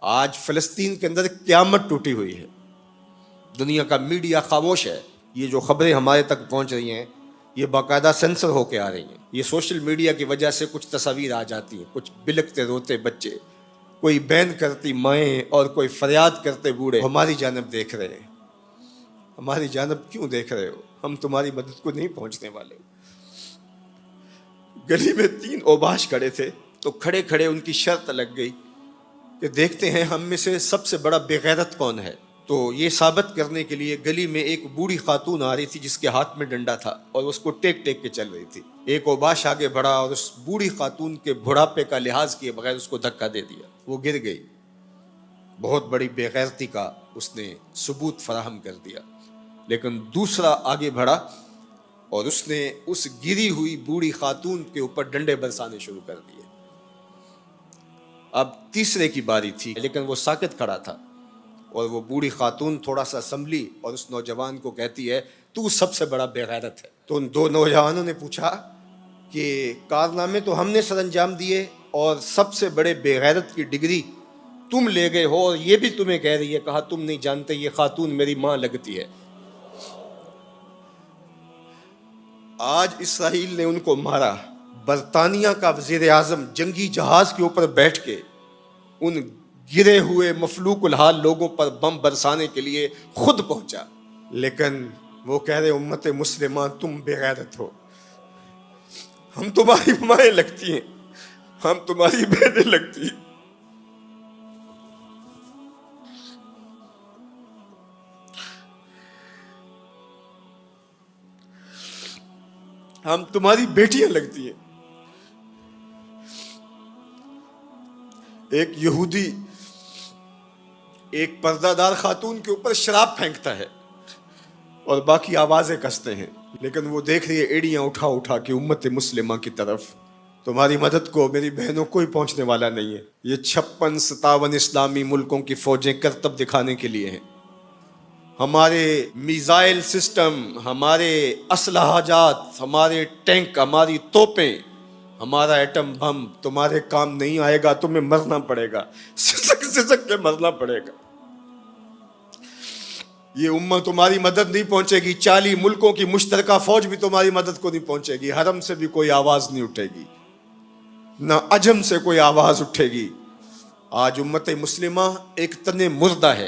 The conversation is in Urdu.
آج فلسطین کے اندر قیامت ٹوٹی ہوئی ہے، دنیا کا میڈیا خاموش ہے. یہ جو خبریں ہمارے تک پہنچ رہی ہیں یہ باقاعدہ سینسر ہو کے آ رہی ہیں. یہ سوشل میڈیا کی وجہ سے کچھ تصاویر آ جاتی ہیں، کچھ بلکتے روتے بچے، کوئی بین کرتی مائیں اور کوئی فریاد کرتے بوڑھے ہماری جانب دیکھ رہے ہیں. ہماری جانب کیوں دیکھ رہے ہو؟ ہم تمہاری مدد کو نہیں پہنچنے والے. گلی میں 3 اوباش کھڑے تھے تو کھڑے کھڑے ان کی شرط لگ گئی کہ دیکھتے ہیں ہم میں سے سب سے بڑا بے غیرت کون ہے. تو یہ ثابت کرنے کے لیے گلی میں ایک بوڑھی خاتون آ رہی تھی جس کے ہاتھ میں ڈنڈا تھا اور اس کو ٹیک ٹیک کے چل رہی تھی. ایک اوباش آگے بڑھا اور اس بوڑھی خاتون کے بڑھاپے کا لحاظ کیے بغیر اس کو دھکا دے دیا. وہ گر گئی. بہت بڑی بے غیرتی کا اس نے ثبوت فراہم کر دیا. لیکن دوسرا آگے بڑھا اور اس نے اس گری ہوئی بوڑھی خاتون کے اوپر ڈنڈے برسانے شروع کر دیے. اب تیسرے کی باری تھی لیکن وہ ساکت کھڑا تھا اور وہ بوڑھی خاتون تھوڑا سا سنبھلی اور اس نوجوان کو کہتی ہے تو سب سے بڑا بے غیرت ہے. تو ان 2 نوجوانوں نے پوچھا کہ کارنامے تو ہم نے سر انجام دیے اور سب سے بڑے بے غیرت کی ڈگری تم لے گئے ہو اور یہ بھی تمہیں کہہ رہی ہے. کہا تم نہیں جانتے یہ خاتون میری ماں لگتی ہے. آج اسرائیل نے ان کو مارا. برطانیہ کا وزیر اعظم جنگی جہاز کے اوپر بیٹھ کے ان گرے ہوئے مفلوق الحال لوگوں پر بم برسانے کے لیے خود پہنچا. لیکن وہ کہہ رہے امت مسلمہ تم بے غیرت ہو. ہم تمہاری مائیں لگتی ہیں، ہم تمہاری بہنیں لگتی ہیں. ہم تمہاری بیٹیاں لگتی ہیں. ایک یہودی ایک پردہ دار خاتون کے اوپر شراب پھینکتا ہے اور باقی آوازیں کستے ہیں، لیکن وہ دیکھ رہی ہے ایڑیاں اٹھا اٹھا کے امت مسلمہ کی طرف. تمہاری مدد کو میری بہنوں کوئی پہنچنے والا نہیں ہے. یہ 56-57 اسلامی ملکوں کی فوجیں کرتب دکھانے کے لیے ہیں. ہمارے میزائل سسٹم، ہمارے اسلحہ جات، ہمارے ٹینک، ہماری توپیں، ہمارا ایٹم بم تمہارے کام نہیں آئے گا. تمہیں مرنا پڑے گا، سسک سسک کے مرنا پڑے گا. یہ امت تمہاری مدد نہیں پہنچے گی. 40 ملکوں کی مشترکہ فوج بھی تمہاری مدد کو نہیں پہنچے گی. حرم سے بھی کوئی آواز نہیں اٹھے گی، نہ عجم سے کوئی آواز اٹھے گی. آج امت مسلمہ ایک تن مردہ ہے.